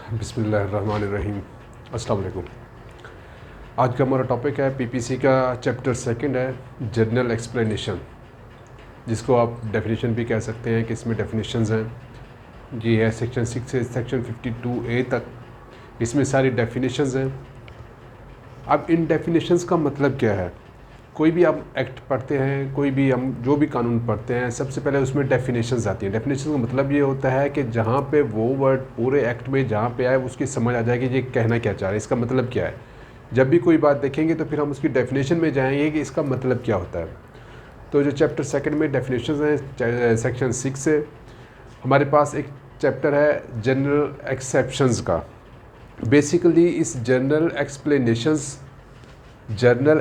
बिस्मिल्लाहिर्रहमानिर्रहीम। अस्सलाम वालेकुम। आज का हमारा टॉपिक है पीपीसी का चैप्टर सेकंड है जनरल एक्सप्लेनेशन, जिसको आप डेफिनेशन भी कह सकते हैं कि इसमें डेफिनेशंस हैं। ये है सेक्शन 6 से सेक्शन 52A तक, इसमें सारी डेफिनेशंस हैं। अब इन डेफिनेशंस का मतलब क्या है? कोई भी आप एक्ट पढ़ते हैं, कोई भी हम जो भी कानून पढ़ते हैं, सबसे पहले उसमें डेफिनेशंस आती हैं। डेफिनेशन का मतलब ये होता है कि जहाँ पे वो वर्ड पूरे एक्ट में जहाँ पे आए उसकी समझ आ जाए कि ये कहना क्या चाह रहा है, इसका मतलब क्या है। जब भी कोई बात देखेंगे तो फिर हम उसकी डेफिनेशन में जाएंगे कि इसका मतलब क्या होता है। तो जो चैप्टर सेकंड में डेफिनेशंस हैं, सेक्शन 6 से हमारे पास एक चैप्टर है जनरल एक्सेप्शंस का। बेसिकली इस जर्नल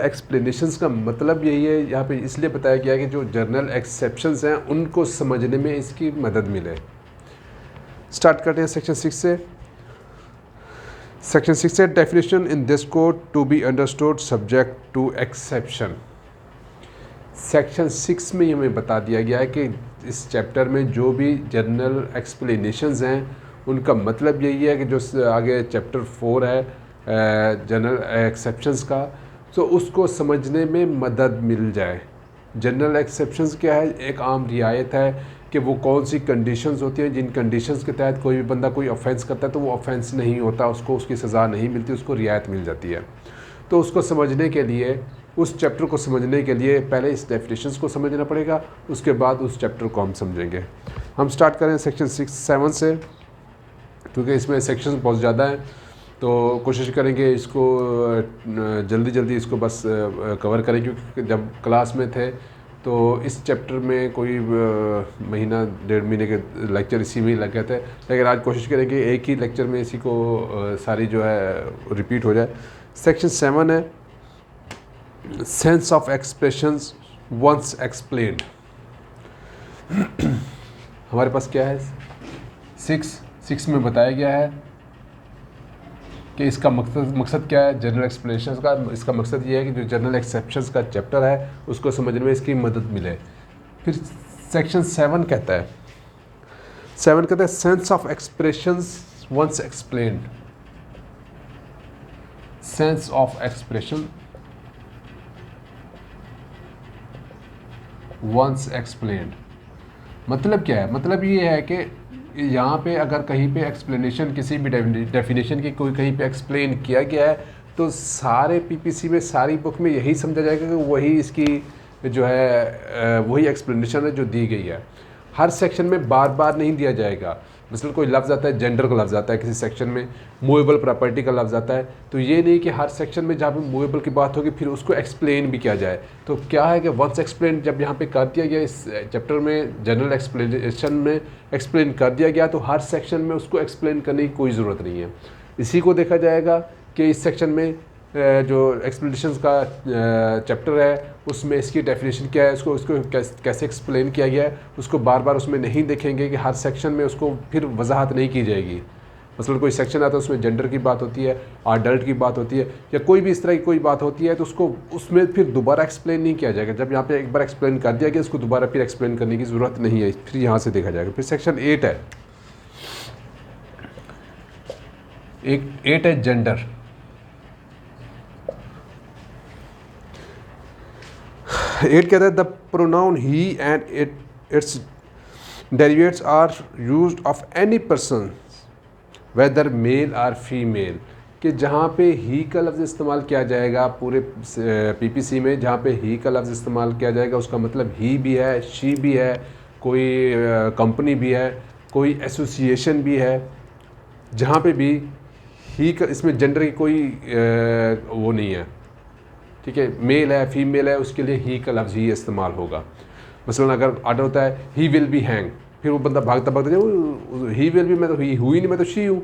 एक्सप्लेनेशंस का मतलब यही है, यहाँ पे इसलिए बताया गया है कि जो जर्नल एक्सेप्शंस हैं उनको समझने में इसकी मदद मिले। स्टार्ट करते हैं सेक्शन 6 से। सेक्शन 6 से definition in this code to be understood subject to exception. Section 6 में हमें बता दिया गया है कि इस चैप्टर में जो भी जर्नल एक्सप्लेनेशंस हैं उनका मतलब यही है कि जो आगे चैप्टर 4 है जनरल एक्सेप्शंस का, तो उसको समझने में मदद मिल जाए। जनरल एक्सेप्शंस क्या है? एक आम रियायत है कि वो कौन सी कंडीशंस होती हैं जिन कंडीशंस के तहत कोई भी बंदा कोई ऑफेंस करता है तो वो ऑफेंस नहीं होता, उसको उसकी सज़ा नहीं मिलती, उसको रियायत मिल जाती है। तो उसको समझने के लिए, उस चैप्टर को समझने के लिए पहले इस डेफिनेशंस को समझना पड़ेगा, उसके बाद उस चैप्टर को हम समझेंगे। हम स्टार्ट करें सेक्शन 7 से, क्योंकि इसमें सेक्शंस बहुत ज़्यादा हैं तो कोशिश करेंगे इसको जल्दी जल्दी इसको बस कवर करें, क्योंकि जब क्लास में थे तो इस चैप्टर में कोई महीना 1.5 महीने के लेक्चर इसी में ही लग गए थे, लेकिन आज कोशिश करेंगे एक ही लेक्चर में इसी को सारी जो है रिपीट हो जाए। सेक्शन 7 है sense of expressions once explained. हमारे पास क्या है? 6 में बताया गया है कि इसका मकसद क्या है जनरल एक्सप्लेनेशन का। इसका मकसद ये है कि जो जनरल एक्सेप्शंस का चैप्टर है उसको समझने में इसकी मदद मिले। फिर सेक्शन 7 कहता है sense of expressions once explained. Sense of expression once explained मतलब क्या है? मतलब ये है कि यहाँ पे अगर कहीं पे एक्सप्लेनेशन किसी भी डेफिनेशन की कोई कहीं पे एक्सप्लेन किया गया है तो सारे पीपीसी में, सारी बुक में यही समझा जाएगा कि वही इसकी जो है वही एक्सप्लेनेशन है जो दी गई है। हर सेक्शन में बार बार नहीं दिया जाएगा। मिसल कोई लफ्ज़ आता है, जेंडर का लफ्ज़ आता है किसी सेक्शन में, मूवेबल प्रॉपर्टी का लफ्ज़ आता है, तो ये नहीं कि हर सेक्शन में जहाँ पे मूवेबल की बात होगी फिर उसको एक्सप्लेन भी किया जाए। तो क्या है कि वंस एक्सप्लेन जब यहाँ पे कर दिया गया, इस चैप्टर में जनरल एक्सप्लेनेशन में एक्सप्लेन कर दिया गया, तो हर सेक्शन में उसको एक्सप्लेन करने की कोई ज़रूरत नहीं है। इसी को देखा जाएगा कि इस सेक्शन में जो एक्सप्लेनेशन का चैप्टर है उसमें इसकी डेफिनेशन क्या है, उसको कैसे एक्सप्लेन किया गया है, उसको बार बार उसमें नहीं देखेंगे कि हर सेक्शन में उसको फिर वजाहत नहीं की जाएगी। मतलब कोई सेक्शन आता है उसमें जेंडर की बात होती है, अडल्ट की बात होती है, या कोई भी इस तरह की कोई बात होती है तो उसको उसमें फिर दोबारा एक्सप्लेन नहीं किया जाएगा। जब यहाँ पे एक बार एक्सप्लेन कर दिया गया उसको दोबारा फिर एक्सप्लेन करने की ज़रूरत नहीं है, फिर यहाँ से देखा जाएगा। फिर सेक्शन 8 है, 8 है जेंडर। एट कहता है the pronoun he and its derivatives are used of any person whether male or female. कि जहाँ पे ही का लफ्ज़ इस्तेमाल किया जाएगा पूरे पीपीसी में, जहाँ पे ही का लफ्ज़ इस्तेमाल किया जाएगा उसका मतलब ही भी है, शी भी है, कोई कंपनी भी है, कोई एसोसिएशन भी है। जहाँ पे भी ही का, इसमें जेंडर की कोई वो नहीं है, ठीक है। मेल है, फीमेल है, उसके लिए ही का लफ्ज़ ही इस्तेमाल होगा। मसलन अगर आर्डर होता है ही विल बी हैंग, फिर वो बंदा भागता भागता ही विल भी, मैं तो ही हुई नहीं, मैं तो शी हूँ।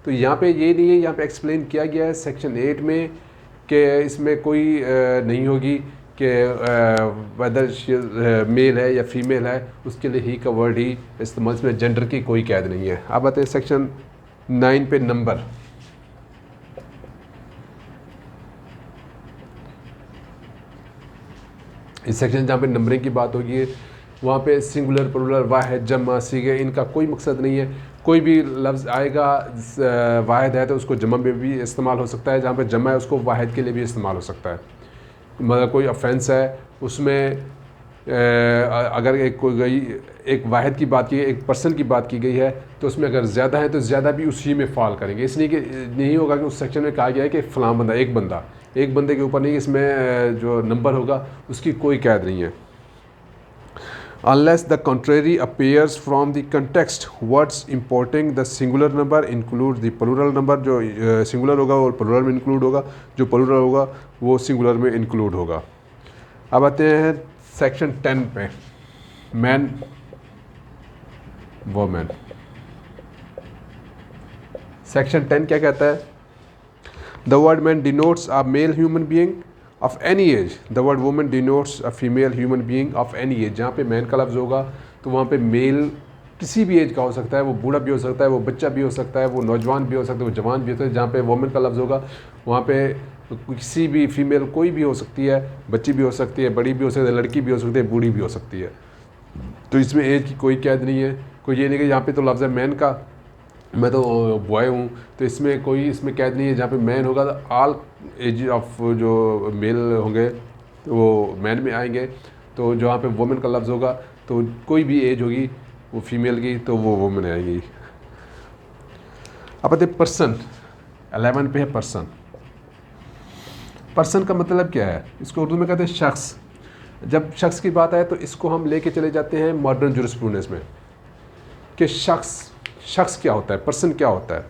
तो यहाँ पे ये नहीं है, यहाँ पे एक्सप्लेन किया गया है सेक्शन 8 में कि इसमें कोई नहीं होगी कि वेदर मेल है या फीमेल है, उसके लिए ही का वर्ड ही इस्तेमाल, इसमें जेंडर की कोई कैद नहीं है। अब आते हैं सेक्शन 9 पे, नंबर। इस सेक्शन जहाँ पे नंबरिंग की बात होगी वहाँ पे सिंगुलर प्लूरल वाहिद जमा सीगे इनका कोई मकसद नहीं है। कोई भी लफ्ज़ आएगा वाहिद है तो उसको जमा में भी इस्तेमाल हो सकता है, जहाँ पे जमा है उसको वाहिद के लिए भी इस्तेमाल हो सकता है। मतलब कोई ऑफेंस है उसमें अगर एक वाहिद की बात की, एक पर्सन की बात की गई है तो उसमें अगर ज़्यादा है तो ज़्यादा भी उसी में फॉल करेंगे। इसलिए कि नहीं होगा कि उस सेक्शन में कहा गया है कि फ़लाँ बंदा, एक बंदे के ऊपर नहीं, इसमें जो नंबर होगा उसकी कोई कैद नहीं है। Unless the contrary appears from the context, words importing the singular number include the plural number। जो सिंगुलर होगा वो प्लूरल में इंक्लूड होगा, जो प्लूरल होगा वो सिंगुलर में इंक्लूड होगा। अब आते हैं सेक्शन 10 पे, मैन वोमेन। सेक्शन 10 क्या कहता है? The word man denotes a male human being of any age, the word woman denotes a female human being of any age. जहाँ पे मैन का लफ्ज़ होगा तो वहाँ पे मेल किसी भी एज का हो सकता है, वो बूढ़ा भी हो सकता है, वो बच्चा भी हो सकता है, वो नौजवान भी हो सकता है, वो जवान भी हो सकता है। जहाँ पे वुमन का लफ्ज़ होगा वहाँ पे किसी भी फीमेल कोई भी हो सकती है, बच्ची भी हो सकती है, बड़ी भी हो सकती है, लड़की भी हो सकती है, बूढ़ी भी हो सकती है। तो इसमें एज की कोई कैद नहीं है। कोई ये नहीं कि यहाँ पे तो लफ्ज़ है मैन का, मैं तो बॉय हूँ, तो इसमें कोई इसमें कैद नहीं है। जहाँ पे मैन होगा तो ऑल एज ऑफ जो मेल होंगे तो वो मैन में आएंगे। तो जहाँ पे वुमेन का लफ्ज़ होगा तो कोई भी एज होगी वो फीमेल की तो वो वुमेन आएगी। अब आते पर्सन, 11 पे है पर्सन। पर्सन का मतलब क्या है? इसको उर्दू में कहते हैं शख्स। जब शख्स की बात आए तो इसको हम लेके चले जाते हैं मॉडर्न जुरिस्प्रूडेंस में कि शख्स क्या होता है, पर्सन क्या होता है।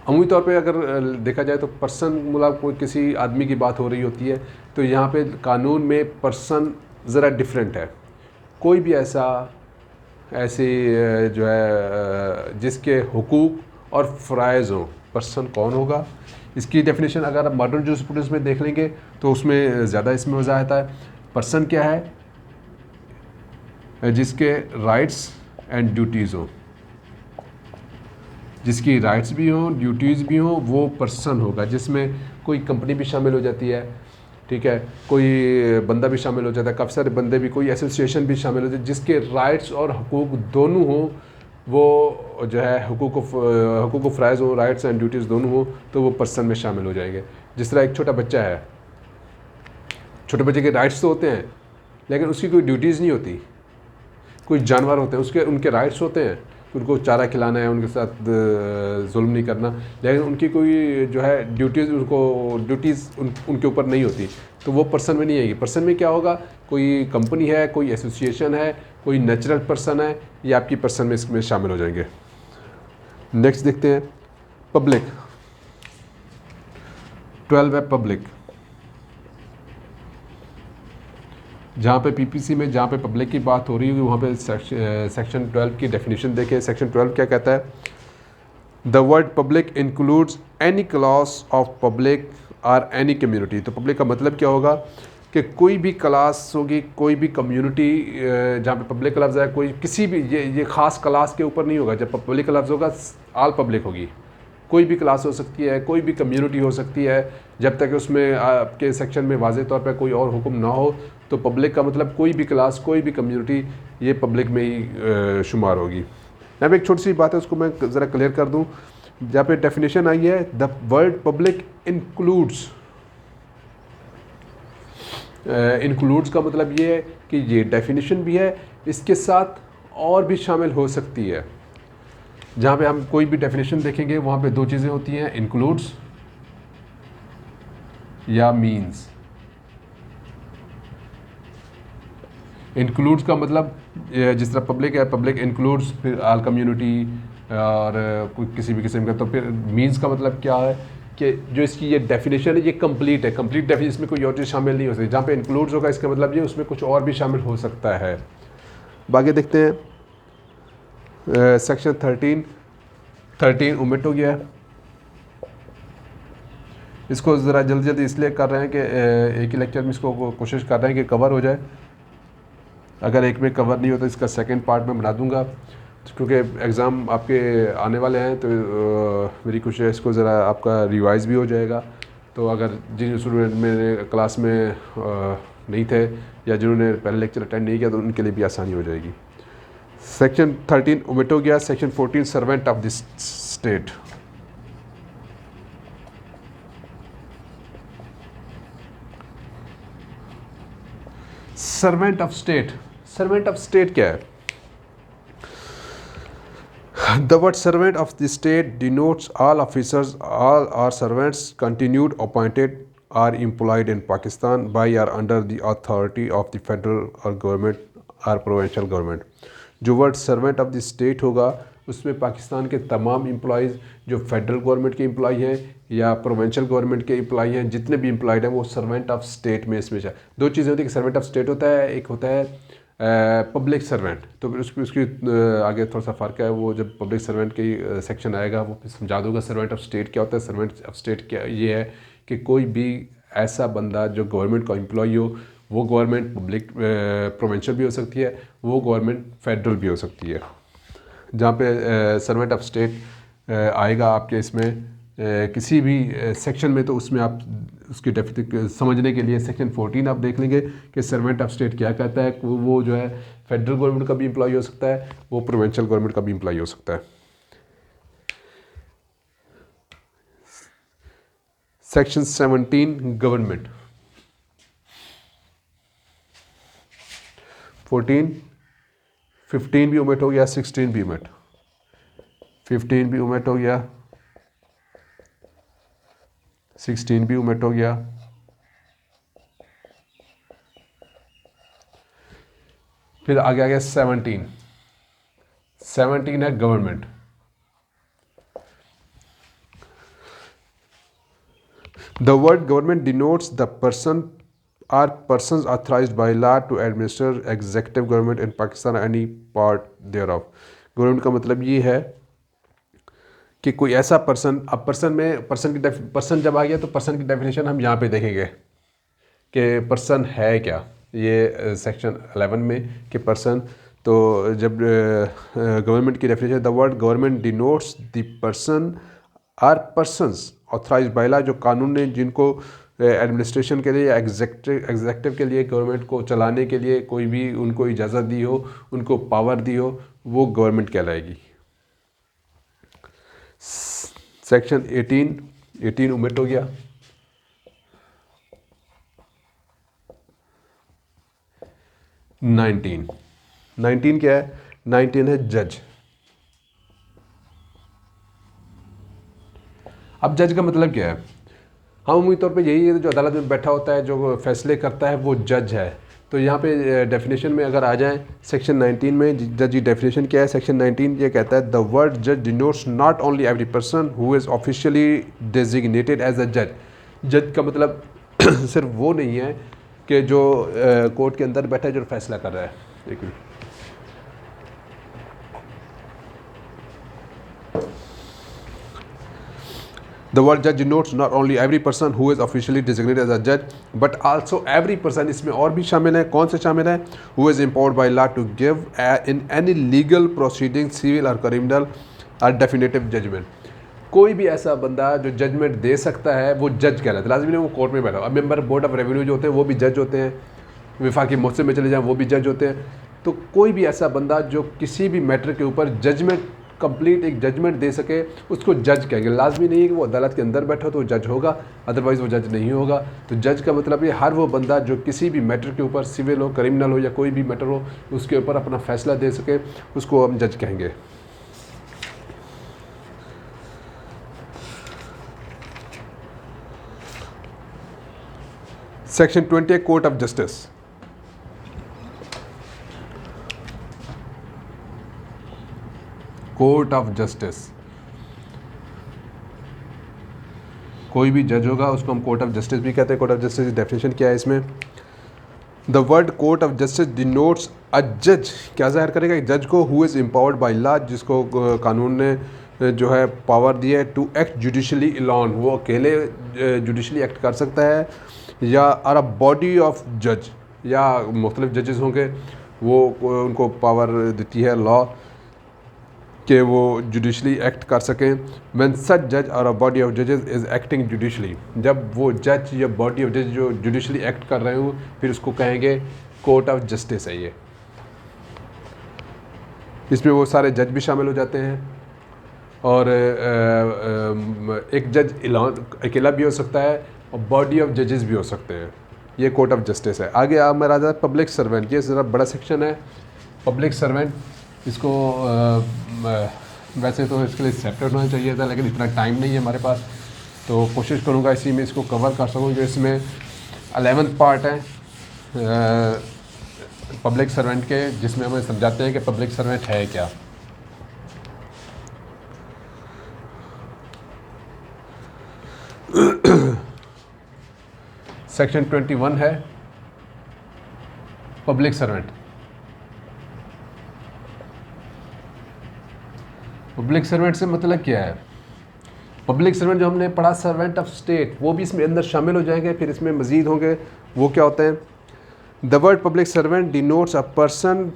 अमूमी तौर पे अगर देखा जाए तो पर्सन मतलब कोई किसी आदमी की बात हो रही होती है, तो यहाँ पे कानून में पर्सन ज़रा डिफरेंट है। कोई भी ऐसी जो है जिसके हुकूक और फ़राइज़ हों, पर्सन कौन होगा? इसकी डेफिनेशन अगर आप मॉडर्न जुरिस्प्रूडेंस में देख लेंगे तो उसमें ज़्यादा इसमें मज़ा आता है। पर्सन क्या है? जिसके राइट्स एंड ड्यूटीज़ हों, जिसकी राइट्स भी हों ड्यूटीज़ भी हों, वो पर्सन होगा। जिसमें कोई कंपनी भी शामिल हो जाती है, ठीक है, कोई बंदा भी शामिल हो जाता है, काफ़ी सारे बंदे भी, कोई एसोसिएशन भी शामिल हो जाती है। जिसके राइट्स और हुकूक दोनों हों, वो जो है हुकूक फ़राइज़ हो, राइट्स एंड ड्यूटीज़ दोनों हो, तो वो पर्सन में शामिल हो जाएंगे। जिस तरह एक छोटा बच्चा है, छोटे बच्चे के राइट्स तो होते हैं लेकिन उसकी कोई ड्यूटीज़ नहीं होती। कोई जानवर होते हैं उनके राइट्स होते हैं, उनको चारा खिलाना है, उनके साथ जुल्म नहीं करना, लेकिन उनकी कोई जो है ड्यूटीज़ उनके ऊपर नहीं होती, तो वो पर्सन में नहीं आएगी। पर्सन में क्या होगा? कोई कंपनी है, कोई एसोसिएशन है, कोई नेचुरल पर्सन है, ये आपकी पर्सन में इसमें शामिल हो जाएंगे। नेक्स्ट देखते हैं पब्लिक। 12 है पब्लिक। जहाँ पे पीपीसी में जहाँ पे पब्लिक की बात हो रही होगी वहाँ पे सेक्शन 12 की डेफिनेशन देखें। सेक्शन 12 क्या कहता है? The word public includes any class of public और एनी कम्युनिटी। तो पब्लिक का मतलब क्या होगा कि कोई भी क्लास होगी, कोई भी कम्युनिटी, जहाँ पे पब्लिक का लफ्ज़ है, कोई किसी भी ये ख़ास क्लास के ऊपर नहीं होगा। जब पब्लिक का लफ्ज़ होगा ऑल पब्लिक होगी, कोई भी क्लास हो सकती है, कोई भी कम्युनिटी हो सकती है, जब तक उसमें आपके सेक्शन में वाज़ेह तौर पे कोई और हुक्म ना हो। तो पब्लिक का मतलब कोई भी क्लास, कोई भी कम्युनिटी, ये पब्लिक में ही शुमार होगी। यहाँ पे एक छोटी सी बात है, उसको मैं ज़रा क्लियर कर दूँ। जहाँ पे डेफिनेशन आई है, the word public includes, includes का मतलब ये है कि ये डेफिनेशन भी है, इसके साथ और भी शामिल हो सकती है। जहाँ पे हम कोई भी डेफिनेशन देखेंगे वहाँ पे दो चीज़ें होती हैं, इंक्लूड्स या मीन्स। इंक्लूड्स का मतलब जिस तरह पब्लिक है, पब्लिक इंक्लूड्स फिर ऑल कम्युनिटी और कोई किसी भी किस्म का। तो फिर मीन्स का मतलब क्या है कि जो इसकी ये डेफिनेशन है ये कंप्लीट है, कंप्लीट डेफिनेशन में कोई और चीज़ शामिल नहीं हो सकती। जहाँ पे इंक्लूड्स होगा इसका मतलब ये उसमें कुछ और भी शामिल हो सकता है। बाकी देखते हैं सेक्शन 13 ओमिट हो गया है। इसको ज़रा जल्दी इसलिए कर रहे हैं कि एक ही लेक्चर में इसको कोशिश कर रहे हैं कि कवर हो जाए। अगर एक में कवर नहीं होता इसका सेकंड पार्ट में बना दूंगा, क्योंकि एग्ज़ाम आपके आने वाले हैं। तो मेरी कोशिश है इसको ज़रा आपका रिवाइज़ भी हो जाएगा। तो अगर जिन स्टूडेंट मेरे क्लास में नहीं थे या जिन्होंने पहले लेक्चर अटेंड नहीं किया तो उनके लिए भी आसानी हो जाएगी। सेक्शन 13 ओमिट हो गया। Section 14 servant of this state. Servant of state, servant of state क्या है? The word servant of the state denotes all officers, all are servants, continued, appointed, or employed in Pakistan by or under the authority of the federal or government or provincial government. जो word servant of the state होगा उसमें पाकिस्तान के तमाम employees जो federal government के employ हैं या provincial government के एम्प्लॉय हैं, जितने भी एम्प्लॉयड हैं वो सर्वेंट ऑफ स्टेट में इसमें है। दो चीज़ें होती है कि सर्वेंट ऑफ स्टेट होता है, एक होता है पब्लिक सर्वेंट। तो उसकी आगे थोड़ा सा फ़र्क है, वो जब पब्लिक सर्वेंट की सेक्शन आएगा वो समझा दूंगा सर्वेंट ऑफ स्टेट क्या होता है। सर्वेंट ऑफ स्टेट क्या ये है कि कोई भी ऐसा बंदा जो गवर्नमेंट का एम्प्लॉय हो, वो गवर्नमेंट पब्लिक प्रोविंशियल भी हो सकती है, वो गवर्नमेंट फेडरल भी हो सकती है। जहाँ पे सर्वेंट ऑफ स्टेट आएगा आपके इसमें किसी भी सेक्शन में, तो उसमें आप उसकी डेफिनेशन समझने के लिए सेक्शन 14 आप देख लेंगे कि सर्वेंट ऑफ स्टेट क्या कहता है। वो जो है फेडरल गवर्नमेंट का भी एम्प्लॉय हो सकता है, वो प्रोविंशियल गवर्नमेंट का भी एम्प्लॉय हो सकता है। Section 17 government. 14 15 भी ओमिट हो गया, 16 भी ओमिट, 15 भी ओमिट हो गया, 16 भी ओमिट हो गया। फिर आगे आ गया 17 है government. The word government denotes the person or persons authorized by law to administer executive government in Pakistan any part thereof। Government का मतलब ये है कि कोई ऐसा पर्सन, अब पर्सन जब आ गया तो पर्सन की डेफिनेशन हम यहाँ पे देखेंगे कि पर्सन है क्या, ये सेक्शन 11 में कि पर्सन। तो जब गवर्नमेंट की definition, the word government denotes the person or persons authorized by law, जो कानून ने जिनको एडमिनिस्ट्रेशन के लिए या एग्जेक्टिव के लिए, गवर्नमेंट को चलाने के लिए कोई भी उनको इजाज़त दी हो, उनको पावर दी हो, वो गवर्नमेंट कहलाएगी। सेक्शन 18 ओमिट हो गया। 19 क्या है? 19 है जज। अब जज का मतलब क्या है? हम उम्मीद तौर पे यही है जो अदालत में बैठा होता है, जो फैसले करता है, वो जज है। तो यहाँ पे डेफिनेशन में अगर आ जाएं सेक्शन 19 में, जज की डेफिनेशन क्या है? सेक्शन 19 ये कहता है द वर्ड जज denotes not only every person who is officially designated as a जज। जज का मतलब सिर्फ वो नहीं है कि जो कोर्ट के अंदर बैठा है, जो फैसला कर रहा है। एक minute, The word judge denotes not only every person who is officially designated as a judge, but also every person, इसमें और भी शामिल है। कौन से शामिल है? Who is empowered by law to give in any legal proceeding, civil or criminal, a definitive judgment। कोई भी ऐसा बंदा जो जजमेंट दे सकता है वो जज कहलाता है। लाजमी नहीं वो कोर्ट में बैठा हो। अब मेंबर बोर्ड ऑफ रेवेन्यू जो होते हैं वो भी जज होते हैं, विफाकी मौसम में चले जाएँ वो भी जज होते हैं। तो कोई भी ऐसा बंदा जो किसी भी मैटर के ऊपर जजमेंट कंप्लीट एक जजमेंट दे सके, उसको जज कहेंगे। लाजमी नहीं है कि वो अदालत के अंदर बैठा हो तो वो जज होगा, अदरवाइज़ वो जज नहीं होगा। तो जज का मतलब ये हर वो बंदा जो किसी भी मैटर के ऊपर, सिविल हो, क्रिमिनल हो या कोई भी मैटर हो, उसके ऊपर अपना फैसला दे सके, उसको हम जज कहेंगे। Section 20 court of justice. Court of justice, कोई भी जज होगा उसको हम कोर्ट ऑफ जस्टिस भी कहते हैं। कोर्ट ऑफ जस्टिस की डेफिनेशन क्या है इसमें? The word court of justice denotes a जज, क्या जाहिर करेगा? जज को who is empowered by law, जिसको कानून ने जो है पावर दी है टू एक्ट जुडिशली अलोन, वो अकेले जुडिशली एक्ट कर सकता है, या आर अ बॉडी ऑफ जज, या मुख्तलिफ जजेस होंगे वो उनको पावर देती है लॉ। कि वो जुडिशली एक्ट कर सकें। व्हेन सच जज और अ बॉडी ऑफ जजेस इज़ एक्टिंग जुडिशली, जब वो जज या बॉडी ऑफ जज जो जुडिशली एक्ट कर रहे हो फिर उसको कहेंगे कोर्ट ऑफ जस्टिस है ये। इसमें वो सारे जज भी शामिल हो जाते हैं और एक जज अकेला भी हो सकता है और बॉडी ऑफ जजेस भी हो सकते हैं। ये कोर्ट ऑफ जस्टिस है। आगे आप मेरा आता है पब्लिक सर्वेंट। ये ज़रा बड़ा सेक्शन है पब्लिक सर्वेंट। इसको वैसे तो इसके लिए सेपरेट होना चाहिए था लेकिन इतना टाइम नहीं है हमारे पास, तो कोशिश करूँगा इसी में इसको कवर कर सकूँ। जो इसमें 11th पार्ट है पब्लिक सर्वेंट के, जिसमें हमें समझाते हैं कि पब्लिक सर्वेंट है क्या। सेक्शन 21 है पब्लिक सर्वेंट। पब्लिक सर्वेंट से मतलब क्या है? पब्लिक सर्वेंट जो हमने पढ़ा सर्वेंट ऑफ स्टेट, वो भी इसमें अंदर शामिल हो जाएंगे, फिर इसमें मज़ीद होंगे। वो क्या होते हैं? The word public servant denotes a person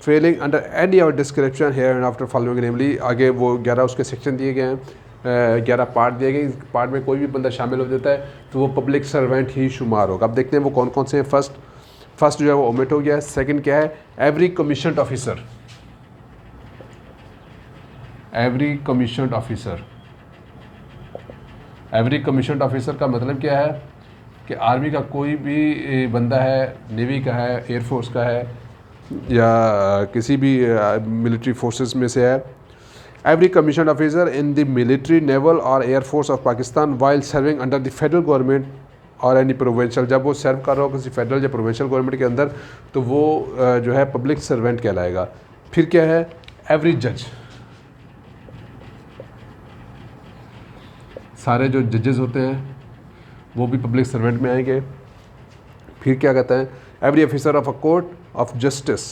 falling under any of description here and after following namely. आगे वो 11 उसके सेक्शन दिए गए हैं, 11 पार्ट दिए गए। इस पार्ट में कोई भी बंदा शामिल हो जाता है तो वो पब्लिक सर्वेंट ही शुमार होगा। अब देखते हैं वो कौन कौन से हैं। फर्स्ट जो है वो ओमिट हो गया है। सेकंड क्या है? Every commissioned officer. Every commissioned officer, every commissioned officer का मतलब क्या है कि आर्मी का कोई भी बंदा है, नेवी का है, एयरफोर्स का है या किसी भी मिलिट्री फोर्सेस में से है। Every commissioned officer in the military, naval or air force of Pakistan while serving under the federal government or any provincial, जब वो सर्व कर रहा हो किसी फेडरल या प्रोविंशियल गवर्नमेंट के अंदर तो वो जो है पब्लिक सर्वेंट कहलाएगा। फिर क्या है? एवरी जज, सारे जो जजेस होते हैं वो भी पब्लिक सर्वेंट में आएंगे। फिर क्या कहते हैं? Every officer of a court of justice,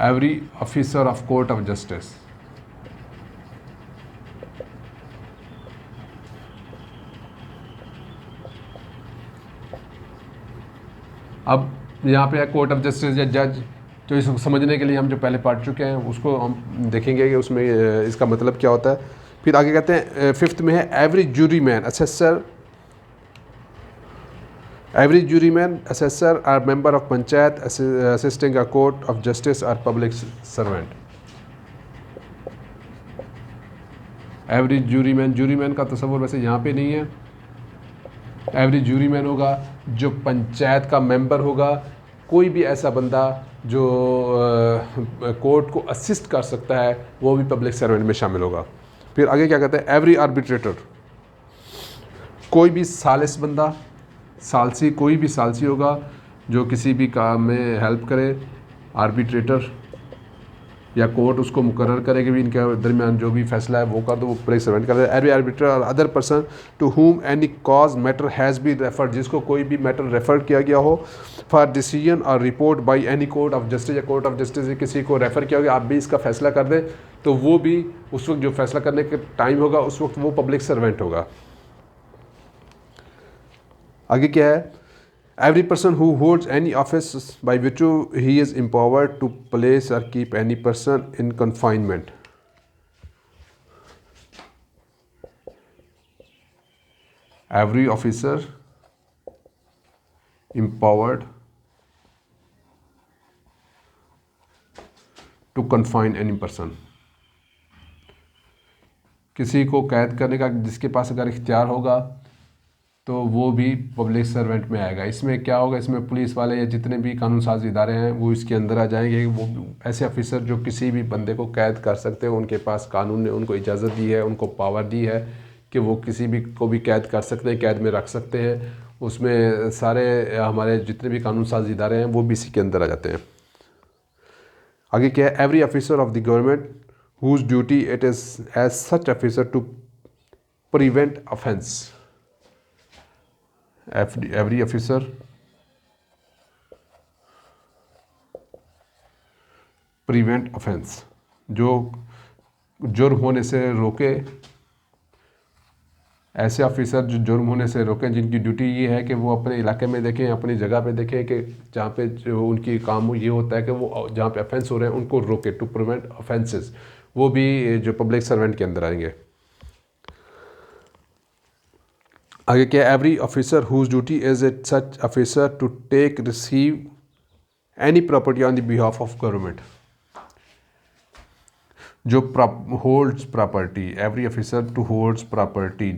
every officer of court of justice. अब यहाँ पे कोर्ट ऑफ जस्टिस या जज, तो इसको समझने के लिए हम जो पहले पढ़ चुके हैं उसको हम देखेंगे कि उसमें इसका मतलब क्या होता है। फिर आगे कहते हैं 5th में है every jury man assessor, every jury man assessor or member of panchayat assisting a court of justice or public servant. Every jury man का तस्वुर वैसे यहाँ पे नहीं है। एवरी जूरी मैन होगा जो पंचायत का मेंबर होगा, कोई भी ऐसा बंदा जो कोर्ट को असिस्ट कर सकता है वो भी पब्लिक सर्वेंट में शामिल होगा। फिर आगे क्या कहते हैं? एवरी आर्बिट्रेटर, कोई भी सालिस बंदा, सालसी, कोई भी सालसी होगा जो किसी भी काम में हेल्प करे, आर्बिट्रेटर या कोर्ट उसको मुकर्रर करेगी भी इनके दरमियान जो भी फैसला है वो कर दो, वो पब्लिक सर्वेंट कर दे। एवरी आर्बिट्रेटर और other person to whom any cause matter has be referred, जिसको कोई भी मैटर रेफर किया गया हो फॉर डिसीजन और report by any court of justice, या कोर्ट ऑफ जस्टिस से किसी को रेफ़र किया होगा आप भी इसका फैसला कर दें, तो वो भी उस वक्त जो फैसला करने के टाइम होगा उस वक्त वो पब्लिक सर्वेंट होगा। आगे क्या है? Every person who holds any office by which he is empowered to place or keep any person in confinement. Every officer empowered to confine any person, किसी को कैद करने का जिसके पास अगर इख्तियार होगा तो वो भी पब्लिक सर्वेंट में आएगा। इसमें क्या होगा? इसमें पुलिस वाले या जितने भी कानून साज इदारे हैं वो इसके अंदर आ जाएंगे। वो ऐसे ऑफिसर जो किसी भी बंदे को कैद कर सकते हैं, उनके पास कानून ने उनको इजाज़त दी है, उनको पावर दी है कि वो किसी भी को भी कैद कर सकते हैं, कैद में रख सकते हैं। उसमें सारे हमारे जितने भी कानून साज इदारे हैं वो भी इसी के अंदर आ जाते हैं। आगे क्या है? Every officer of the government whose duty it is as such officer to prevent offence. Every officer prevent offence, जो जुर्म होने से रोके, ऐसे ऑफिसर जो जुर्म होने से रोकें, जिनकी ड्यूटी ये है कि वो अपने इलाके में देखें, अपनी जगह पे देखें कि जहाँ पे जो उनकी काम ये होता है कि वो जहाँ पे ऑफेंस हो रहे हैं उनको रोके, टू प्रिवेंट ऑफेंसेस, वो भी जो पब्लिक सर्वेंट के अंदर आएंगे। आगे क्या, every officer whose duty is it such officer to take receive any property on the behalf of government. जो holds property, every officer to holds property,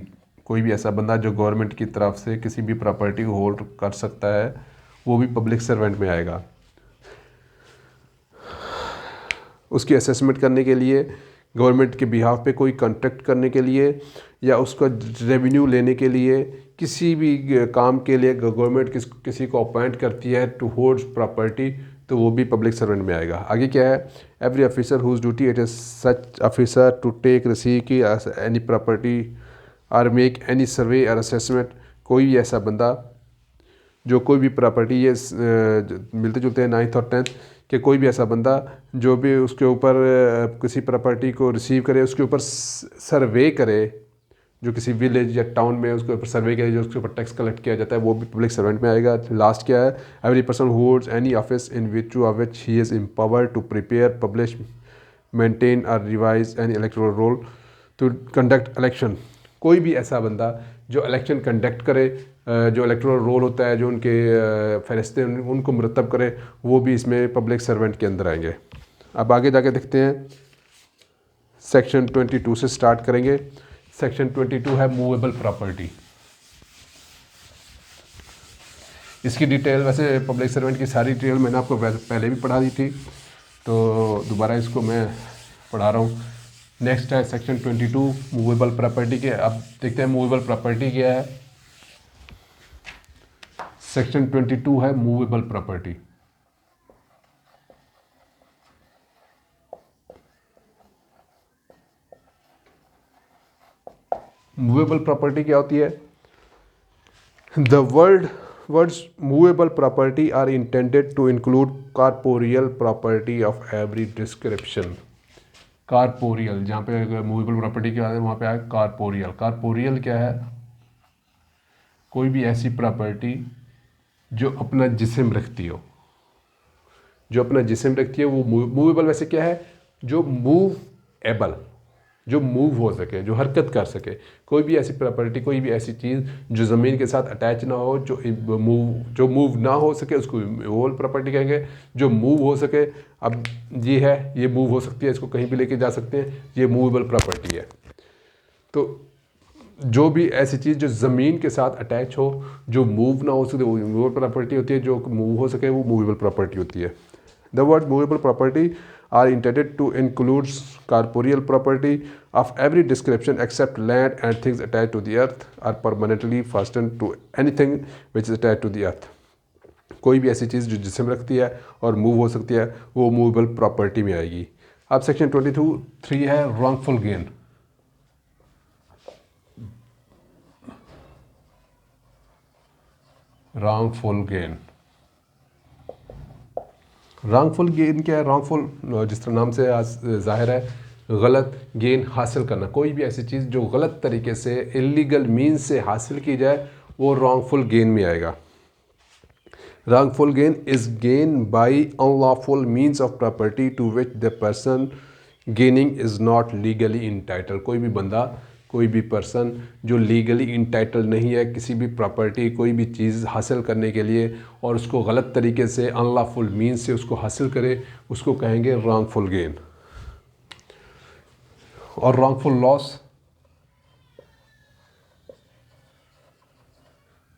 कोई भी ऐसा बंदा जो गवर्नमेंट की तरफ से किसी भी प्रॉपर्टी को होल्ड कर सकता है, वो भी पब्लिक सर्वेंट में आएगा। उसकी असेसमेंट करने के लिए, गवर्नमेंट के बिहाफ पे कोई कॉन्ट्रैक्ट करने के लिए, या उसका रेवेन्यू लेने के लिए, किसी भी काम के लिए गवर्नमेंट किसी को अपॉइंट करती है टू होल्ड प्रॉपर्टी, तो वो भी पब्लिक सर्वेंट में आएगा। आगे क्या है, every officer whose duty it is such officer to take receive की एनी प्रॉपर्टी और मेक एनी सर्वे और असेसमेंट। कोई भी ऐसा बंदा जो कोई भी प्रॉपर्टी, ये मिलते जुलते हैं 9th और 10th, कि कोई भी ऐसा बंदा जो भी उसके ऊपर किसी प्रॉपर्टी को रिसीव करे, उसके ऊपर सर्वे करे, जो किसी विलेज या टाउन में उसके ऊपर सर्वे करे, जो उसके ऊपर टैक्स कलेक्ट किया जाता है, वो भी पब्लिक सर्वेंट में आएगा। लास्ट क्या है, every person holds any office in which of which he is empowered to prepare, publish, maintain or revise any electoral roll to conduct election. कोई भी ऐसा बंदा जो इलेक्शन कंडक्ट करे, जो इलेक्टोरल रोल होता है, जो उनके फरिश्ते उनको मुरतब करे, वो भी इसमें पब्लिक सर्वेंट के अंदर आएंगे। अब आगे जाके देखते हैं, सेक्शन 22 से स्टार्ट करेंगे। सेक्शन 22 है मूवेबल प्रॉपर्टी। इसकी डिटेल, वैसे पब्लिक सर्वेंट की सारी डिटेल मैंने आपको पहले भी पढ़ा दी थी, तो दोबारा इसको मैं पढ़ा रहा हूँ। नेक्स्ट है सेक्शन 22 मूवेबल प्रॉपर्टी के। अब देखते हैं मूवेबल प्रॉपर्टी क्या है। सेक्शन 22 है मूवेबल प्रॉपर्टी। मूवेबल प्रॉपर्टी क्या होती है? The words movable property are intended to include corporeal property of every description. Corporeal, जहाँ पे मूवेबल प्रॉपर्टी क्या है वहाँ पे आया कॉर्पोरियल। कॉर्पोरियल क्या है? कोई भी ऐसी प्रॉपर्टी जो अपना जिस्म रखती हो, जो अपना जिस्म रखती है, वो मूवेबल। वैसे क्या है? जो मूवेबल, जो मूव हो सके, जो हरकत कर सके। कोई भी ऐसी प्रॉपर्टी, कोई भी ऐसी चीज़ जो ज़मीन के साथ अटैच ना हो, जो मूव ना हो सके, उसको मूवेबल प्रॉपर्टी कहेंगे। जो मूव हो सके, अब ये है, ये मूव हो सकती है, इसको कहीं भी लेके जा सकते हैं, ये मूवेबल प्रॉपर्टी है। तो जो भी ऐसी चीज़ जो ज़मीन के साथ अटैच हो, जो मूव ना हो सके, वो मूवेबल प्रॉपर्टी होती है। जो मूव हो सके, वो मूवेबल प्रॉपर्टी होती है। The word movable property are intended to include corporeal property of every description except land and things attached to the earth are permanently fastened to anything which is attached to the earth। कोई भी ऐसी चीज़ जो जिस्म रखती है और move हो सकती है, वो मूवेबल प्रॉपर्टी में आएगी। अब सेक्शन 22(3) है wrongful gain. Wrongful gain, wrongful gain क्या है? रॉन्गफुल, जिस तरह नाम से जाहिर है, गलत गेन हासिल करना। कोई भी ऐसी चीज़ जो गलत तरीके से, इलीगल मीन्स से हासिल की जाए, वो रॉन्गफुल गेन में आएगा। Wrongful gain is gain by unlawful means of property to which the person gaining is not legally entitle. कोई भी बंदा, कोई भी पर्सन जो लीगली इंटाइटल नहीं है किसी भी प्रॉपर्टी, कोई भी चीज़ हासिल करने के लिए, और उसको गलत तरीके से, अनलॉफुल मीन्स से उसको हासिल करे, उसको कहेंगे रॉन्गफुल गेन। और रॉन्गफुल लॉस,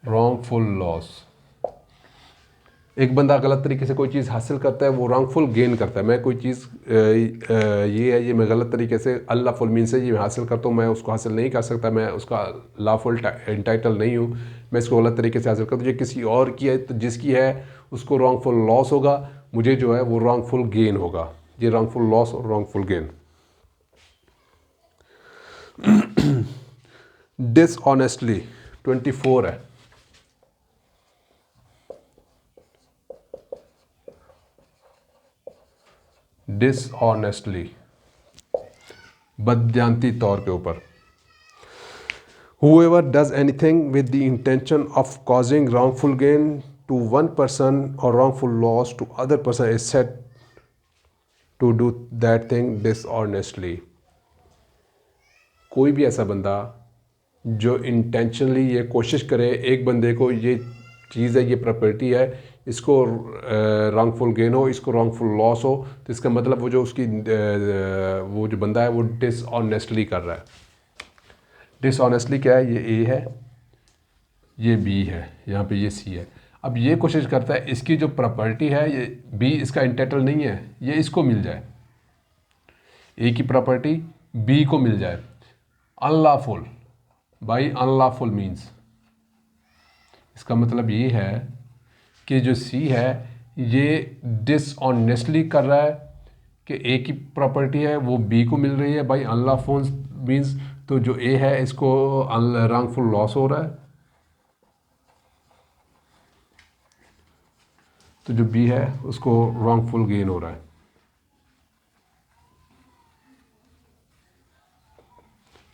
रॉन्गफुल लॉस, एक बंदा गलत तरीके से कोई चीज़ हासिल करता है, वो रॉन्गफुल गेन करता है। मैं कोई चीज़ ये है, ये मैं गलत तरीके से, अनलॉफुल मीन से ये मैं हासिल करता हूँ, मैं उसको हासिल नहीं कर सकता, मैं उसका लॉफुल इंटाइटल नहीं हूँ, मैं इसको गलत तरीके से हासिल करता हूँ। ये किसी और की है, तो जिसकी है उसको रॉन्गफुल लॉस होगा, मुझे जो है वो रॉन्गफुल गेन होगा। ये रॉन्गफुल लॉस और रॉन्गफुल गेन। डिसऑनेस्टली 24 है। डिसऑनेस्टली, बदजानती तौर के ऊपर। Whoever does anything with the intention of causing wrongful gain to one person or wrongful loss to other person is said to do that thing dishonestly. कोई भी ऐसा बंदा जो इंटेंशनली ये कोशिश करे एक बंदे को ये चीज़ है, ये प्रॉपर्टी है, इसको रॉन्गफुल गेन हो, इसको रॉन्गफुल लॉस हो, तो इसका मतलब वो जो उसकी वो जो बंदा है वो डिसऑनेस्टली कर रहा है। डिसऑनेस्टली क्या है? ये ए है, ये बी है, यहाँ पे ये सी है। अब ये कोशिश करता है इसकी जो प्रॉपर्टी है, ये बी इसका इंटाइटल नहीं है, ये इसको मिल जाए, ए की प्रॉपर्टी बी को मिल जाए। अनलॉफुल, बाई अनलॉफुल मीन्स इसका मतलब ये है कि जो सी है ये डिसऑनेस्टली कर रहा है कि ए की प्रॉपर्टी है वो बी को मिल रही है, बाई अनलॉफुल मीन्स तो जो ए है इसको रॉन्गफुल लॉस हो रहा है, तो जो बी है उसको रॉन्गफुल गेन हो रहा है।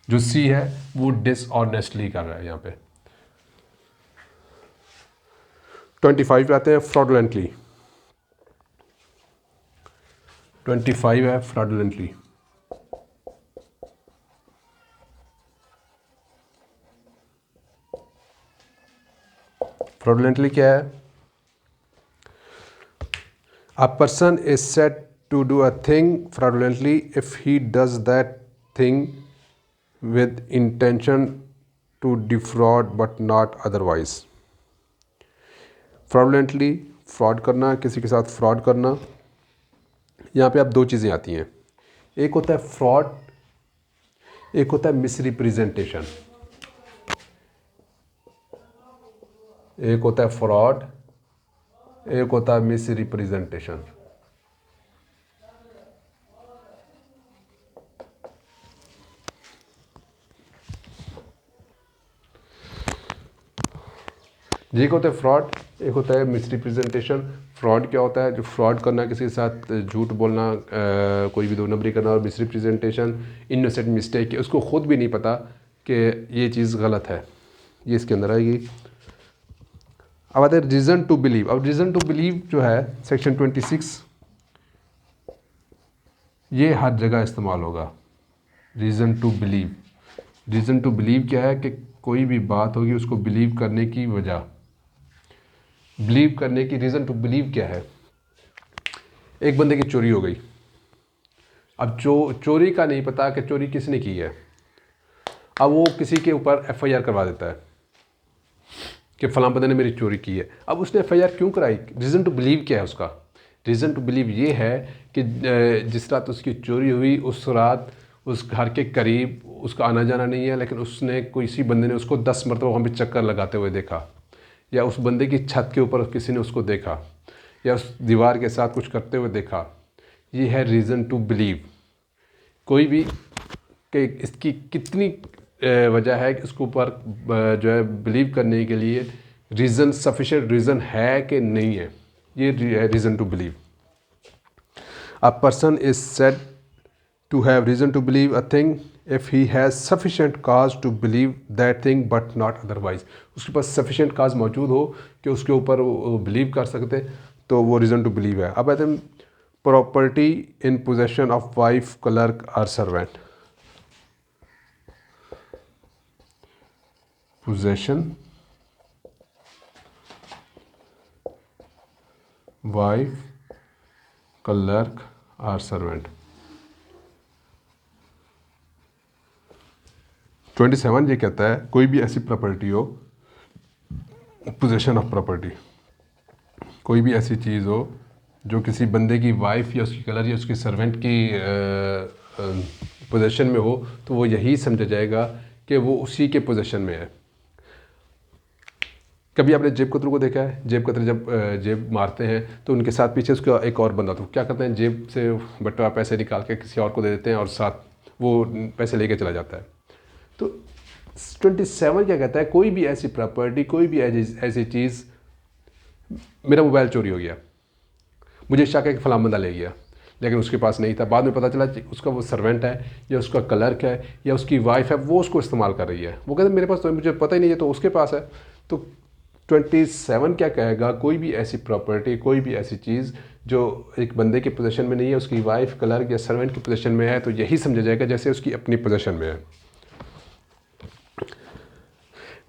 जो सी है वो डिसऑनेस्टली कर रहा है। यहाँ पे 25 पे आते हैं, फ्रॉडुलेंटली। 25 है फ्रॉडुलेंटली। फ्रॉडुलेंटली क्या है? A person is said to do a thing fraudulently if he does that thing with intention to defraud but not otherwise. Fraudulently, fraud करना, किसी के साथ फ्रॉड करना। यहाँ पे अब दो चीज़ें आती हैं, एक होता है फ्रॉड, एक होता है मिसरिप्रेजेंटेशन। एक होता है फ्रॉड, एक होता है मिसरिप्रेजेंटेशन। एक होता है फ्रॉड, एक होता है मिसरिप्रेजेंटेशन। फ्रॉड क्या होता है? जो फ्रॉड करना, किसी के साथ झूठ बोलना, कोई भी दो नंबरी करना। और मिसरिप्रेजेंटेशन इनोसेंट मिस्टेक है, उसको खुद भी नहीं पता कि ये चीज़ गलत है, ये इसके अंदर आएगी। अब आते हैं रीज़न टू बिलीव। अब रीज़न टू बिलीव जो है सेक्शन 26, ये हर जगह इस्तेमाल होगा। Reason to believe, reason to believe क्या है कि कोई भी बात होगी उसको बिलीव करने की वजह, बिलीव करने की रीज़न टू बिलीव क्या है? एक बंदे की चोरी हो गई, अब चोरी का नहीं पता कि चोरी किसने की है। अब वो किसी के ऊपर FIR करवा देता है कि फलां बंदे ने मेरी चोरी की है। अब उसने FIR क्यों कराई? रीज़न टू बिलीव क्या है उसका? रीज़न टू बिलीव ये है कि जिस रात उसकी चोरी हुई उस रात उस घर के करीब उसका आना जाना नहीं है, लेकिन उसने किसी बंदे ने उसको 10 मरतबा वहाँ पे चक्कर लगाते हुए देखा, या उस बंदे की छत के ऊपर किसी ने उसको देखा, या उस दीवार के साथ कुछ करते हुए देखा। ये है रीज़न टू बिलीव। कोई भी कि इसकी कितनी वजह है कि इसके ऊपर जो है बिलीव करने के लिए रीज़न, सफिशिएंट रीज़न है कि नहीं है, ये है reason to believe. A person is said to have reason to believe a thing if he has sufficient cause to believe that thing but not otherwise. उसके पास सफिशिएंट काज मौजूद हो कि उसके ऊपर वो बिलीव कर सकते, तो वो रीज़न टू बिलीव है। अब आते हैं property in possession of wife, clerk और servant. possession, wife, clerk or servant। 27 ये कहता है कोई भी ऐसी प्रॉपर्टी हो, पोजेशन ऑफ प्रॉपर्टी, कोई भी ऐसी चीज़ हो जो किसी बंदे की वाइफ या उसकी क्लर्क या उसकी सर्वेंट की पोजेशन में हो, तो वो यही समझा जाएगा कि वो उसी के पोजेशन में है। कभी आपने जेब कतरों को देखा है? जेब कतरे जब जेब मारते हैं तो उनके साथ पीछे उसका एक और बंदा, तो क्या करते हैं, जेब से बटवा पैसे निकाल के किसी और को दे देते हैं और साथ वो पैसे लेके चला जाता है। तो 27 क्या कहता है? कोई भी ऐसी प्रॉपर्टी, कोई भी ऐसी चीज़, मेरा मोबाइल चोरी हो गया, मुझे शक है कि फलां बंदा ले गया, लेकिन उसके पास नहीं था, बाद में पता चला उसका वो सर्वेंट है या उसका क्लर्क है या उसकी वाइफ है, वो उसको इस्तेमाल कर रही है। वो कहते हैं मेरे पास तो मुझे पता ही नहीं है, तो उसके पास है। तो 27 क्या कहेगा? कोई भी ऐसी प्रॉपर्टी, कोई भी ऐसी चीज़ जो एक बंदे की पोजीशन में नहीं है, उसकी वाइफ, क्लर्क या सर्वेंट की पोजीशन में है, तो यही समझा जाएगा जैसे उसकी अपनी पोजीशन में है।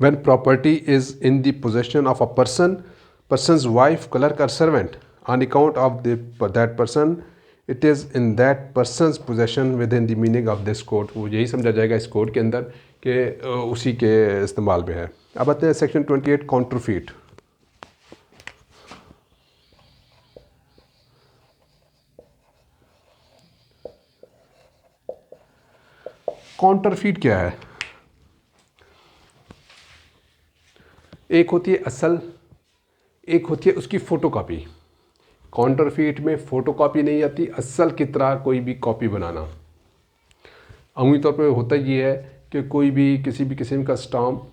When property is in the possession of a person's wife, clerk or servant, on account of that person, it is in that person's possession within the meaning of this code। वो यही समझा जाएगा इस code के अंदर कि उसी के इस्तेमाल में है। अब आते हैं सेक्शन 28 काउंटरफीट। काउंटरफीट क्या है? एक होती है असल, एक होती है उसकी फ़ोटोकॉपी। काउंटरफीट में फ़ोटोकॉपी नहीं आती, असल की तरह कोई भी कॉपी बनाना। अमूमी तौर पे होता ये है कि कोई भी किसी भी किस्म का स्टाम्प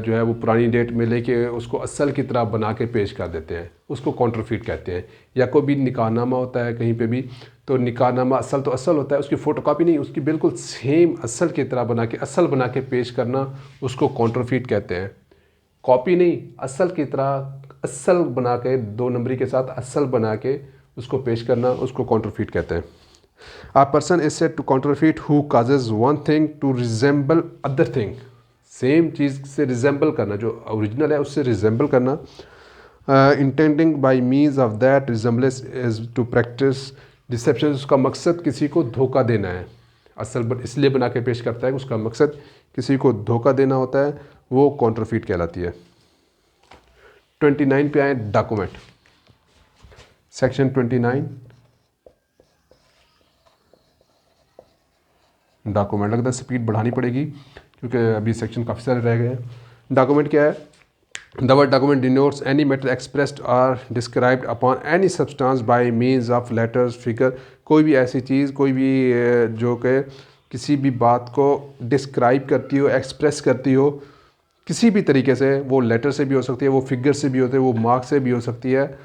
जो है वो पुरानी डेट में लेके उसको असल की तरह बना के पेश कर देते हैं, उसको काउंटरफीट कहते हैं। या कोई भी निकाहनामा होता है कहीं पे भी, तो निकाहनामा असल तो असल होता है, उसकी फ़ोटोकॉपी नहीं, उसकी बिल्कुल सेम असल की तरह बना के, असल बना के पेश करना, उसको काउंटरफीट कहते हैं। कॉपी नहीं, असल की तरह असल बना के, 2 नंबरी के साथ असल बना के उसको पेश करना, उसको काउंटरफीट कहते हैं। A person is said to counterfeit who causes one thing to resemble other thing। Same चीज़ से रिजेंबल करना, जो ओरिजिनल है उससे रिजेंबल करना। Intending by means of that resemblance is to practise deception. उसका मकसद किसी को धोखा देना है, असल इसलिए बना के पेश करता है कि उसका मकसद किसी को धोखा देना होता है, वो काउंटरफीट कहलाती है। 29 पे आए, डॉक्यूमेंट। Section 29 document. लगता है स्पीड बढ़ानी पड़ेगी क्योंकि अभी सेक्शन काफ़ी सारे रह गए हैं। डॉक्यूमेंट क्या है? The word document denotes any matter expressed और described upon any substance by means of letters figure. कोई भी ऐसी चीज़, कोई भी जो कि किसी भी बात को डिस्क्राइब करती हो, एक्सप्रेस करती हो किसी भी तरीके से, वो लेटर से भी हो सकती है, वो फिगर से भी होती है, वो मार्क से भी हो सकती है,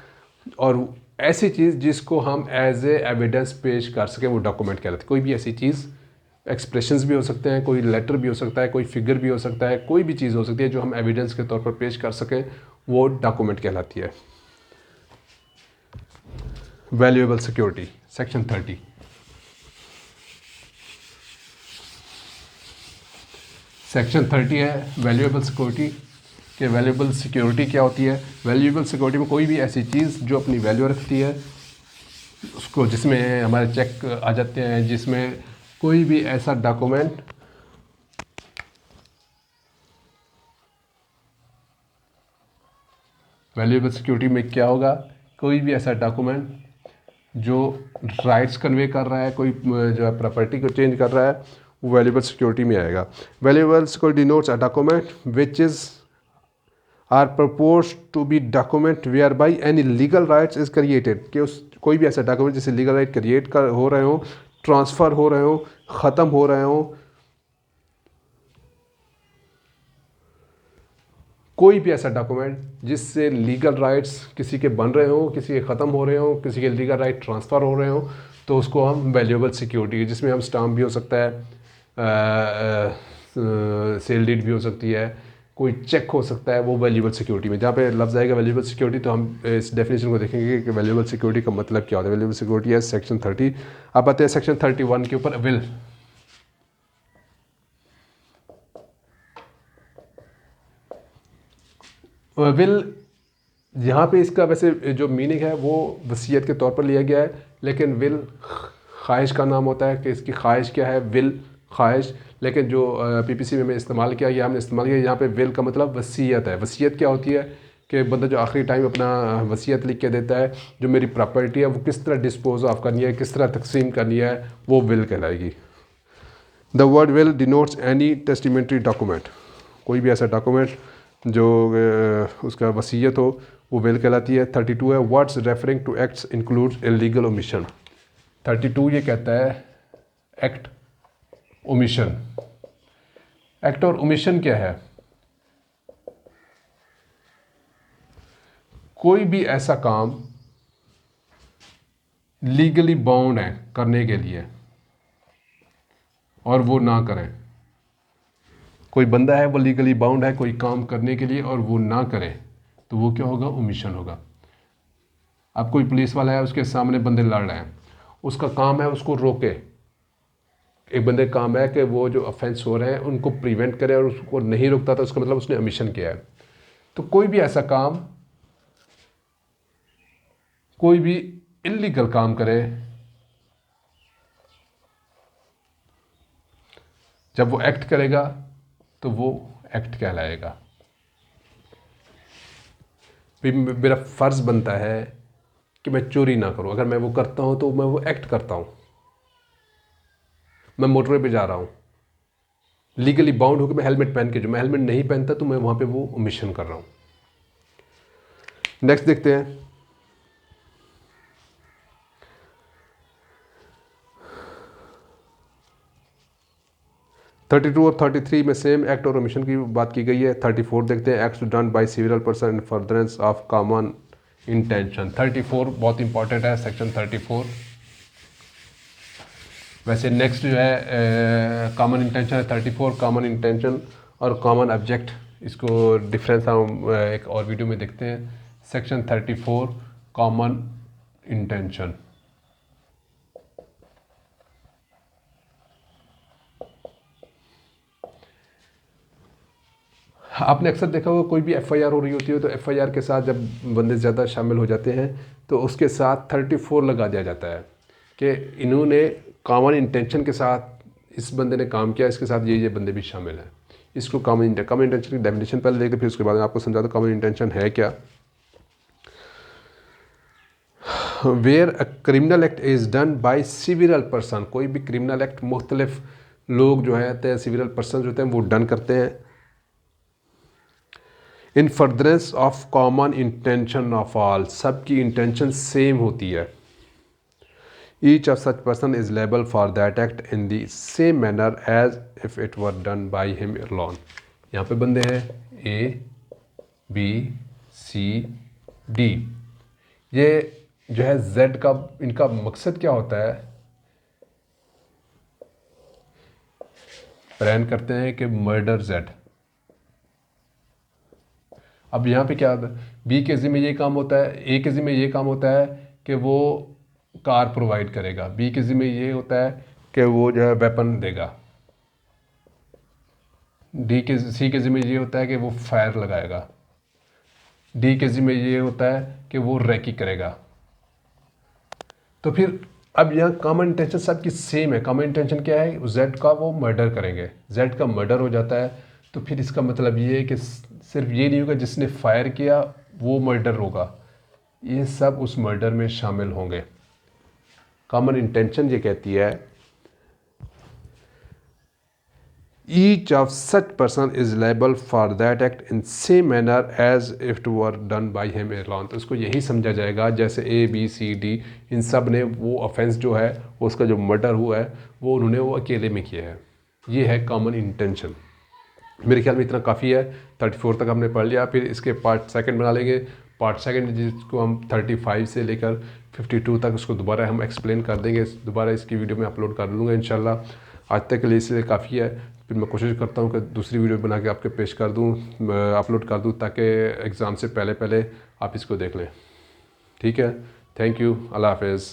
और ऐसी चीज़ जिसको हम एज ए एविडेंस पेश कर सकें, वो डॉक्यूमेंट कहलाती है। कोई भी ऐसी चीज़, एक्सप्रेशंस भी हो सकते हैं, कोई लेटर भी हो सकता है, कोई फिगर भी हो सकता है, कोई भी चीज़ हो सकती है जो हम एविडेंस के तौर पर पेश कर सकें, वो डॉक्यूमेंट कहलाती है। Valuable security, section 30। सेक्शन 30 है वैल्यूएबल सिक्योरिटी कि वैल्यूएबल सिक्योरिटी क्या होती है। वैल्यूएबल सिक्योरिटी में कोई भी ऐसी चीज़ जो अपनी वैल्यू रखती है, उसको, जिसमें हमारे चेक आ जाते हैं, जिसमें कोई भी ऐसा डॉक्यूमेंट वैल्यूएबल सिक्योरिटी में क्या होगा, कोई भी ऐसा डॉक्यूमेंट जो राइट्स कन्वे कर रहा है, कोई जो है प्रॉपर्टी को चेंज कर रहा है, वो वैल्यूएबल सिक्योरिटी में आएगा। Valuable security denotes a document which is or propose to be document whereby any legal rights is created. कि उस कोई भी ऐसा डॉक्यूमेंट जिससे लीगल राइट क्रिएट कर हो रहे हो, ट्रांसफ़र हो रहे हो, ख़त्म हो रहे हो, कोई भी ऐसा डॉक्यूमेंट जिससे लीगल राइट्स किसी के बन रहे हो, किसी के ख़त्म हो रहे हो, किसी के लीगल राइट ट्रांसफ़र हो रहे हो, तो उसको हम वैल्यूएबल सिक्योरिटी, जिसमें हम स्टाम्प भी हो सकता है, सेल डीड भी हो सकती है, कोई चेक हो सकता है, वो वैल्यूएबल सिक्योरिटी में। जहाँ पे लफ्ज़ आएगा वैल्यूएबल सिक्योरिटी, तो हम इस डेफिनेशन को देखेंगे कि वैल्यूएबल सिक्योरिटी का मतलब क्या होता है। वैल्यूएबल सिक्योरिटी है सेक्शन 30। अब आते हैं सेक्शन 31 के ऊपर, विल। विल, यहाँ पे इसका वैसे जो मीनिंग है वो वसीयत के तौर पर लिया गया है, लेकिन विल ख्वाहिश का नाम होता है कि इसकी ख्वाहिश क्या है, विल ख्वाहिश। लेकिन जो पीपीसी में इस्तेमाल किया, या हमने इस्तेमाल किया, यहाँ पे विल का मतलब वसीयत है। वसीयत क्या होती है कि बंदा जो आखिरी टाइम अपना वसीयत लिख के देता है, जो मेरी प्रॉपर्टी है वो किस तरह डिस्पोज ऑफ करनी है, किस तरह तकसीम करनी है, वो विल कहलाएगी। The word will denotes any testamentary document. कोई भी ऐसा डॉक्यूमेंट जो उसका वसीयत हो, वो विल कहलाती है। 32 है, words referring to acts includes illegal omission. 32 ये कहता है एक्ट, ओमिशन। एक्ट और ओमिशन क्या है? कोई भी ऐसा काम लीगली बाउंड है करने के लिए और वो ना करें। कोई बंदा है वो लीगली बाउंड है कोई काम करने के लिए और वो ना करे, तो वो क्या होगा? ओमिशन होगा। अब कोई पुलिस वाला है, उसके सामने बंदे लड़ रहे हैं, उसका काम है उसको रोके। एक बंदे का काम है कि वो जो ऑफेंस हो रहे हैं उनको प्रिवेंट करे, और उसको नहीं रोकता था उसका मतलब उसने ओमिशन किया है। तो कोई भी ऐसा काम, कोई भी इलीगल काम करे, जब वो एक्ट करेगा तो वो एक्ट कहलाएगा। भी मेरा फ़र्ज़ बनता है कि मैं चोरी ना करूं। अगर मैं वो करता हूं तो मैं वो एक्ट करता हूं। मैं मोटरवे पे जा रहा हूं, लीगली बाउंड होकर मैं हेलमेट पहन के, जो मैं हेलमेट नहीं पहनता तो मैं वहां पे वो ओमिशन कर रहा हूं। नेक्स्ट देखते हैं। थर्टी टू और 33 में सेम एक्ट और ओमिशन की बात की गई है। 34 देखते हैं। Acts done by several person in furtherance of common intention. 34 बहुत इंपॉर्टेंट है, सेक्शन 34। वैसे नेक्स्ट जो है कॉमन इंटेंशन है 34। कॉमन इंटेंशन और कॉमन ऑब्जेक्ट, इसको डिफरेंस हम एक और वीडियो में देखते हैं। Section 34 common intention. आपने अक्सर देखा होगा कोई भी एफआईआर हो रही होती है तो एफआईआर के साथ जब बंदे ज़्यादा शामिल हो जाते हैं तो उसके साथ 34 लगा दिया जाता है कि इन्होंने कॉमन इंटेंशन के साथ, इस बंदे ने काम किया, इसके साथ ये बंदे भी शामिल हैं। इसको कॉमन इंटेंशन की डेफिनेशन पहले देखते, फिर उसके बाद आपको समझा दो कॉमन इंटेंशन है क्या। Where a criminal act is done by several person, कोई भी क्रिमिनल एक्ट मुख्तलिफ लोग जो है सिविल पर्सन जो होते हैं वो डन करते हैं। In furtherance of common intention of all, सबकी इंटेंशन सेम होती है। Each of such person is liable for that act in the same manner as if it were done by him alone. यहाँ पे बंदे हैं A B C D. ये जो है जेड का, इनका मकसद क्या होता है, प्लान करते हैं कि मर्डर जेड। अब यहाँ पे क्या होता है, बी के ज़िम्मे ये काम होता है, ए के ज़िम्मे ये काम होता है कि वो कार प्रोवाइड करेगा, बी के ज़िम्मे ये होता है कि वो जो है वेपन देगा, सी के ज़िम्मे ये होता है कि वो फायर लगाएगा, डी के ज़िम्मे ये होता है कि वो रैकी करेगा। तो फिर अब यहाँ कॉमन इंटेंशन सबकी सेम है। कॉमन इंटेंशन क्या है, जेड का वो मर्डर करेंगे, जेड का मर्डर हो जाता है तो फिर इसका मतलब ये है कि सिर्फ ये नहीं होगा जिसने फायर किया वो मर्डर होगा, ये सब उस मर्डर में शामिल होंगे। कॉमन इंटेंशन ये कहती है each of such person is liable for that act in same manner as if it were done by him alone. तो इसको यही समझा जाएगा जैसे ए बी सी डी इन सब ने वो ऑफेंस जो है, उसका जो मर्डर हुआ है वो उन्होंने वो अकेले में किया है। ये है कॉमन इंटेंशन। मेरे ख्याल में इतना काफ़ी है। 34 तक हमने पढ़ लिया, फिर इसके पार्ट सेकंड बना लेंगे। पार्ट सेकंड जिसको हम 35 से लेकर 52 तक उसको दोबारा हम एक्सप्लेन कर देंगे, दोबारा इसकी वीडियो में अपलोड कर दूँगा इंशाल्लाह। आज तक के लिए इसलिए काफ़ी है, फिर मैं कोशिश करता हूँ कि दूसरी वीडियो बना के आपके पेश कर दूँ, अपलोड कर दूँ, ताकि एग्ज़ाम से पहले पहले आप इसको देख लें। ठीक है, थैंक यू, अल्लाह हाफ़िज़।